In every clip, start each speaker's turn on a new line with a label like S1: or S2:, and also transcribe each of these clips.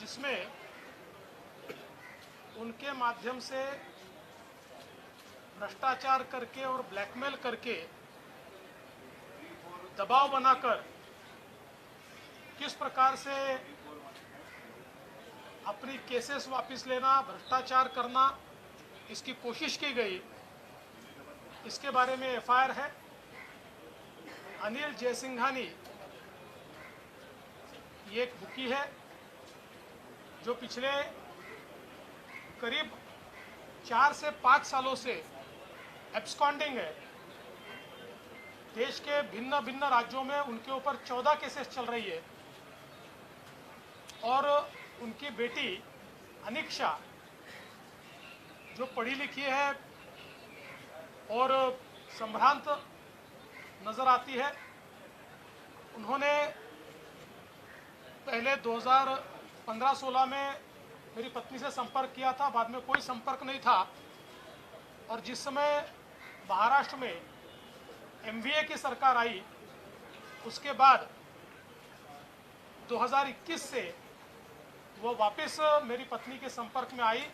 S1: जिसमें उनके माध्यम से भ्रष्टाचार करके और ब्लैकमेल करके दबाव बनाकर किस प्रकार से अपनी केसेस वापस लेना, भ्रष्टाचार करना, इसकी कोशिश की गई। इसके बारे में एफआईआर है। अनिल जयसिंघानी ये एक बुकी है जो पिछले करीब 4 से 5 सालों से एब्सकॉन्डिंग है। देश के भिन्न भिन्न राज्यों में उनके ऊपर 14 केसेस चल रही है और उनकी बेटी अनिक्षा जो पढ़ी लिखी है और संभ्रांत नज़र आती है, उन्होंने पहले 2015-16 में मेरी पत्नी से संपर्क किया था, बाद में कोई संपर्क नहीं था। और जिस समय महाराष्ट्र में एमवीए की सरकार आई, उसके बाद 2021 से वो वापस मेरी पत्नी के संपर्क में आई।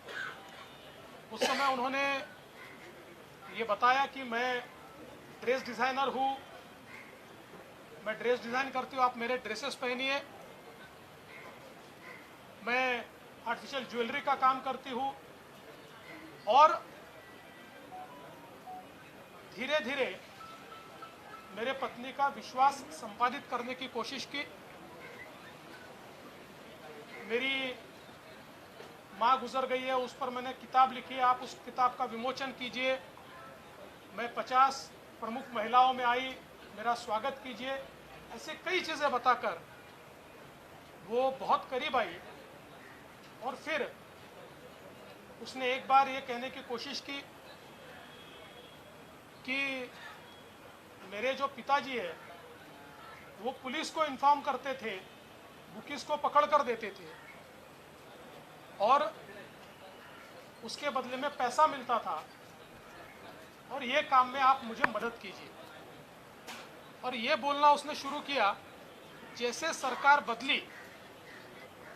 S1: उस समय उन्होंने ये बताया कि मैं ड्रेस डिज़ाइनर हूँ, मैं ड्रेस डिज़ाइन करती हूँ, आप मेरे ड्रेसेस पहनिए। मैं आर्टिफिशियल ज्वेलरी का काम करती हूँ। और धीरे धीरे मेरे पत्नी का विश्वास संपादित करने की कोशिश की। मेरी माँ गुजर गई है, उस पर मैंने किताब लिखी है, आप उस किताब का विमोचन कीजिए। मैं 50 प्रमुख महिलाओं में आई, मेरा स्वागत कीजिए। ऐसे कई चीज़ें बताकर वो बहुत करीब आई। और फिर उसने एक बार ये कहने की कोशिश की कि मेरे जो पिताजी है वो पुलिस को इन्फॉर्म करते थे, बुकीज को पकड़ कर देते थे और उसके बदले में पैसा मिलता था, और ये काम में आप मुझे मदद कीजिए। और ये बोलना उसने शुरू किया। जैसे सरकार बदली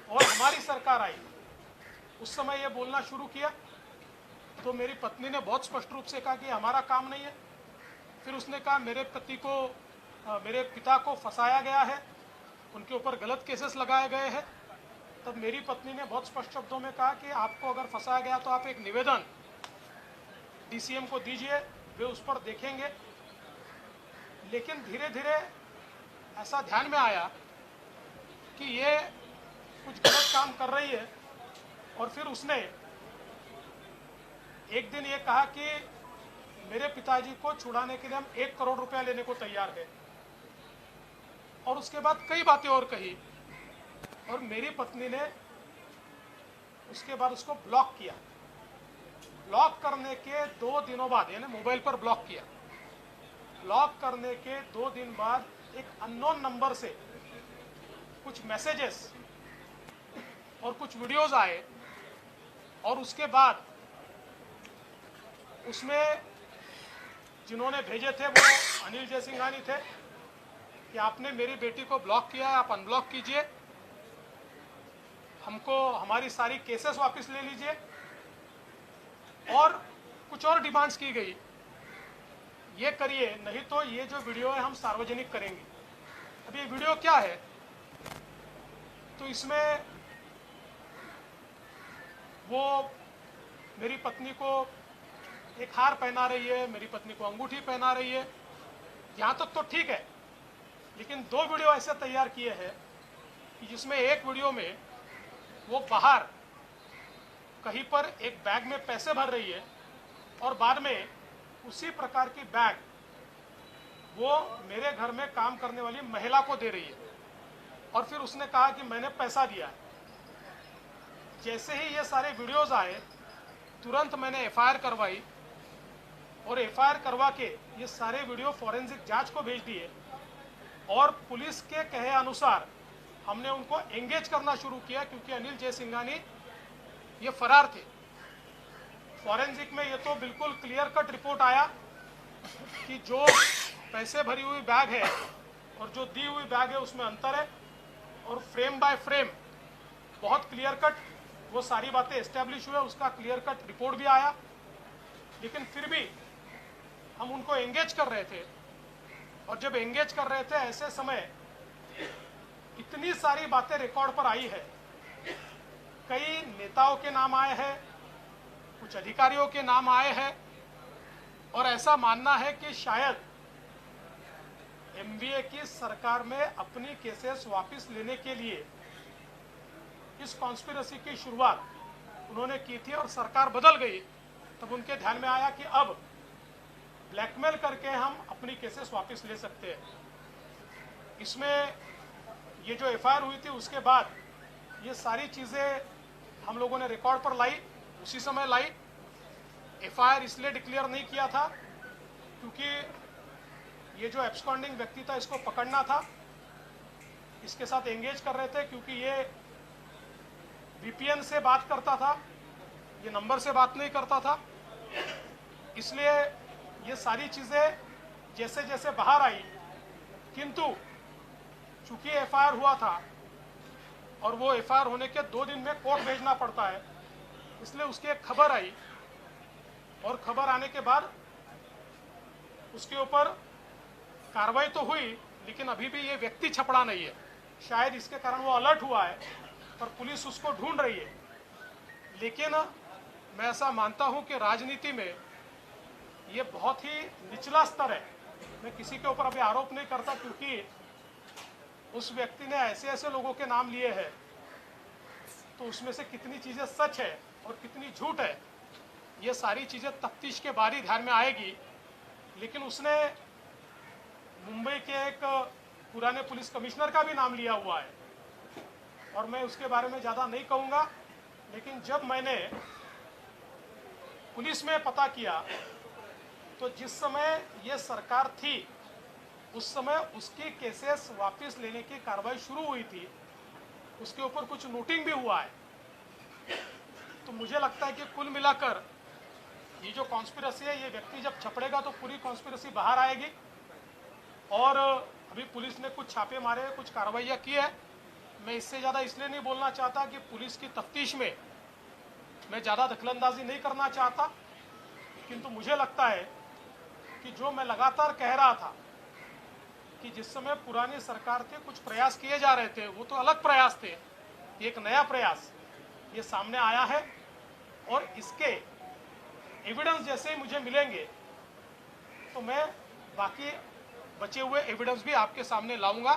S1: और हमारी सरकार आई, उस समय ये बोलना शुरू किया तो मेरी पत्नी ने बहुत स्पष्ट रूप से कहा कि हमारा काम नहीं है। फिर उसने कहा मेरे पिता को फंसाया गया है, उनके ऊपर गलत केसेस लगाए गए हैं। तब मेरी पत्नी ने बहुत स्पष्ट शब्दों में कहा कि आपको अगर फंसाया गया तो आप एक निवेदन डीसीएम को दीजिए, वे उस पर देखेंगे। लेकिन धीरे धीरे ऐसा ध्यान में आया कि ये कुछ गलत काम कर रही है, और फिर उसने एक दिन ये कहा कि मेरे पिताजी को छुड़ाने के लिए हम 1 करोड़ रुपया लेने को तैयार है। और उसके बाद कई बातें और कही, और मेरी पत्नी ने उसके बाद उसको ब्लॉक किया। ब्लॉक करने के 2 दिनों बाद, यानी मोबाइल पर ब्लॉक किया, ब्लॉक करने के 2 दिन बाद एक अननोन नंबर से कुछ मैसेजेस और कुछ वीडियोस आए, और उसके बाद उसमें जिन्होंने भेजे थे वो अनिल जयसिंघानी थे कि आपने मेरी बेटी को ब्लॉक किया है, आप अनब्लॉक कीजिए, हमको हमारी सारी केसेस वापस ले लीजिए। और कुछ और डिमांड्स की गई, ये करिए, नहीं तो ये जो वीडियो है हम सार्वजनिक करेंगे। अब ये वीडियो क्या है? तो इसमें वो मेरी पत्नी को एक हार पहना रही है, मेरी पत्नी को अंगूठी पहना रही है। यहाँ तक तो ठीक है, लेकिन 2 वीडियो ऐसे तैयार किए हैं कि जिसमें एक वीडियो में वो बाहर कहीं पर एक बैग में पैसे भर रही है, और बाद में उसी प्रकार की बैग वो मेरे घर में काम करने वाली महिला को दे रही है, और फिर उसने कहा कि मैंने पैसा दिया है। जैसे ही ये सारे वीडियोस आए, तुरंत मैंने एफआईआर करवाई, और एफआईआर करवा के ये सारे वीडियो फॉरेंसिक जांच को भेज दिए, और पुलिस के कहे अनुसार हमने उनको एंगेज करना शुरू किया, क्योंकि अनिल जयसिंघानी ये फरार थे। फॉरेंसिक में ये तो बिल्कुल क्लियर कट रिपोर्ट आया कि जो पैसे भरी हुई बैग है और जो दी हुई बैग है उसमें अंतर है, और फ्रेम बाय फ्रेम बहुत क्लियर कट वो सारी बातें एस्टेब्लिश हुए, उसका क्लियर कट रिपोर्ट भी आया, लेकिन फिर भी हम उनको एंगेज कर रहे थे। और जब एंगेज कर रहे थे ऐसे समय इतनी सारी बातें रिकॉर्ड पर आई है, कई नेताओं के नाम आए हैं, कुछ अधिकारियों के नाम आए हैं, और ऐसा मानना है कि शायद एमवीए की सरकार में अपनी केसेस वापस लेने के लिए इस कॉन्स्पिरेसी की शुरुआत उन्होंने की थी, और सरकार बदल गई तब उनके ध्यान में आया कि अब ब्लैकमेल करके हम अपनी केसेस वापस ले सकते हैं। इसमें ये जो एफआईआर हुई थी उसके बाद ये सारी चीज़ें हम लोगों ने रिकॉर्ड पर लाई, उसी समय लाई। एफआईआर इसलिए डिक्लेयर नहीं किया था क्योंकि ये जो एब्सकॉन्डिंग व्यक्ति था इसको पकड़ना था, इसके साथ एंगेज कर रहे थे, क्योंकि ये वीपीएन से बात करता था, ये नंबर से बात नहीं करता था। इसलिए ये सारी चीज़ें जैसे जैसे बाहर आई, किंतु चूंकि एफआईआर हुआ था और वो एफआईआर होने के 2 दिन में कोर्ट भेजना पड़ता है, इसलिए उसकी एक खबर आई, और खबर आने के बाद उसके ऊपर कार्रवाई तो हुई, लेकिन अभी भी ये व्यक्ति छपड़ा नहीं है। शायद इसके कारण वो अलर्ट हुआ है, पर पुलिस उसको ढूंढ रही है। लेकिन मैं ऐसा मानता हूं कि राजनीति में ये बहुत ही निचला स्तर है। मैं किसी के ऊपर अभी आरोप नहीं करता, क्योंकि उस व्यक्ति ने ऐसे ऐसे लोगों के नाम लिए हैं, तो उसमें से कितनी चीज़ें सच है और कितनी झूठ है, ये सारी चीज़ें तफ्तीश के बाद ही ध्यान में आएगी। लेकिन उसने मुंबई के एक पुराने पुलिस कमिश्नर का भी नाम लिया हुआ है, और मैं उसके बारे में ज़्यादा नहीं कहूँगा। लेकिन जब मैंने पुलिस में पता किया तो जिस समय ये सरकार थी उस समय उसकी केसेस वापस लेने की कार्रवाई शुरू हुई थी, उसके ऊपर कुछ नोटिंग भी हुआ है। तो मुझे लगता है कि कुल मिलाकर ये जो कॉन्स्पिरेसी है, ये व्यक्ति जब छपड़ेगा तो पूरी कॉन्स्पिरेसी बाहर आएगी। और अभी पुलिस ने कुछ छापे मारे, कुछ कार्रवाइयाँ की है। मैं इससे ज़्यादा इसलिए नहीं बोलना चाहता कि पुलिस की तफ्तीश में मैं ज़्यादा दखलंदाजी नहीं करना चाहता, किंतु मुझे लगता है कि जो मैं लगातार कह रहा था कि जिस समय पुरानी सरकार थे कुछ प्रयास किए जा रहे थे, वो तो अलग प्रयास थे, एक नया प्रयास ये सामने आया है। और इसके एविडेंस जैसे ही मुझे मिलेंगे तो मैं बाकी बचे हुए एविडेंस भी आपके सामने लाऊंगा।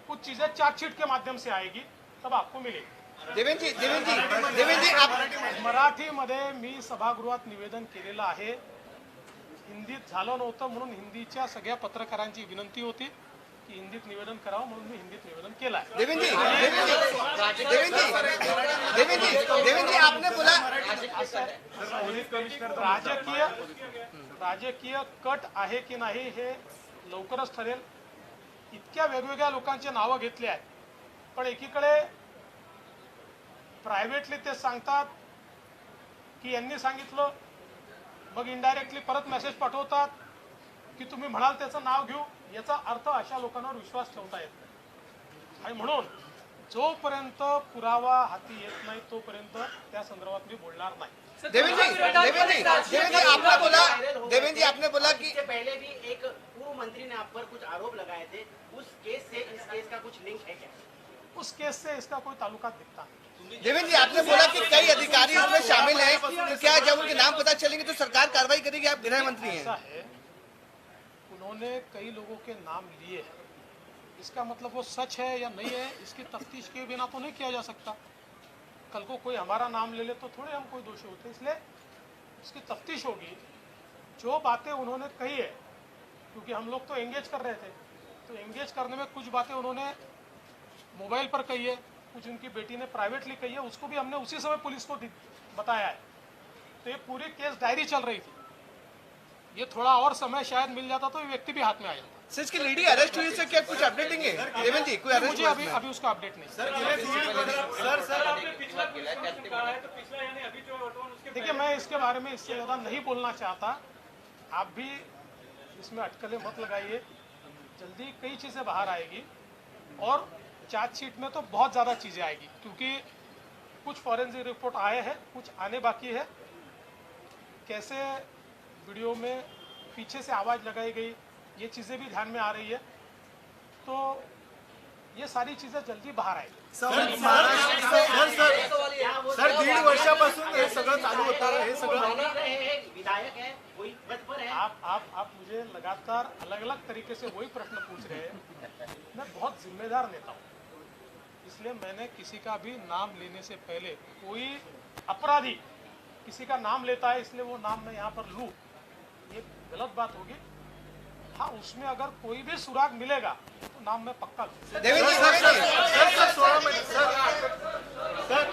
S1: कुछ चीजें चार्जशीट के माध्यम से आएगी, तब आपको मिलेगी।
S2: देवेंद्र जी आप
S1: मराठीमध्ये मी सभागृहात निवेदन केलेलं आहे। हिंदीत झालं नव्हतं म्हणून हिंदीच्या सगळ्या पत्रकारांची विनंती होती की हिंदीत निवेदन करावं, म्हणून मी हिंदीत निवेदन केलं आहे।
S2: देवेंद्र जी आपने बोला
S1: राजकीय कट आहे की नाही हे लवकरच ठरेल। इतक्या वेगवेगळ्या लोकांचे नावं घेतले आहेत, पण एकीकडे प्रायव्हेटली ते सांगतात की यांनी सांगितलं, मग इनडायरेक्टली परत मेसेज पाठवतात की तुम्ही म्हणाल त्याचं नाव घेऊ। याचा अर्थ अशा लोकांवर विश्वास ठेवता येत नाही, आणि म्हणून जोपर्यंत पुरावा हाती येत नाही तोपर्यंत त्या संदर्भात मी बोलणार नाही।
S2: देवेंद्र जी आपने बोला कि
S3: पहले भी एक पूर्व मंत्री ने आप पर कुछ आरोप लगाए थे, उस केस से इस केस का कुछ लिंक है क्या?
S1: उस केस से इसका कोई ताल्लुका दिखता नहीं।
S2: देवेंद्र जी आपने बोला कि कई अधिकारी इसमें शामिल हैं, तो क्या जब उनके नाम पता चलेंगे तो सरकार कार्रवाई करेगी? आप गृह मंत्री हैं।
S1: ऐसा है, उन्होंने कई लोगों के नाम लिए हैं, इसका मतलब वो सच है या नहीं है, इसकी तफ्तीश के बिना तो नहीं किया जा सकता। कल को कोई हमारा नाम ले ले तो थोड़े हम कोई दोषी होते, इसलिए इसकी तफ्तीश होगी। जो बातें उन्होंने कही है, क्योंकि हम लोग तो एंगेज कर रहे थे, तो एंगेज करने में कुछ बातें उन्होंने मोबाइल पर कही है, कुछ उनकी बेटी ने प्राइवेटली कही है, उसको भी हमने उसी समय पुलिस को बताया है। तो ये पूरी केस डायरी चल रही थी, ये थोड़ा और समय शायद मिल जाता तो ये व्यक्ति भी हाथ में आ जाता।
S2: सर इसकी लेडी अरेस्ट हुई से क्या कुछ अपडेट देंगे देवेंद्र जी? कोई अरेस्ट
S1: मुझे अभी उसका अपडेट नहीं। देखिए, मैं इसके बारे में इससे ज़्यादा नहीं बोलना चाहता। आप भी इसमें अटकलें मत लगाइए, जल्दी कई चीज़ें बाहर आएगी, और चार्जशीट में तो बहुत ज़्यादा चीज़ें आएगी, क्योंकि कुछ फॉरेंसिक रिपोर्ट आए हैं, कुछ आने बाकी है। कैसे वीडियो में पीछे से आवाज़ लगाई गई, ये चीज़ें भी ध्यान में आ रही है। तो ये सारी चीज़ें जल्दी बाहर आएगी।
S4: सर 1.5 वर्षापासून हे सगळं चालू होतं, हे सगळं
S3: विधायक है, कोई पद पर है।
S1: आप मुझे लगातार अलग अलग तरीके से वही प्रश्न पूछ रहे हैं। मैं बहुत जिम्मेदार नेता हूँ, इसलिए मैंने किसी का भी नाम लेने से पहले, कोई अपराधी किसी का नाम लेता है इसलिए वो नाम मैं यहाँ पर लूँ, ये गलत बात होगी। हाँ, उसमें अगर कोई भी सुराग मिलेगा तो नाम मैं पक्का लूँ।
S2: देवेंद्र जी,
S4: सर 16 महिने सर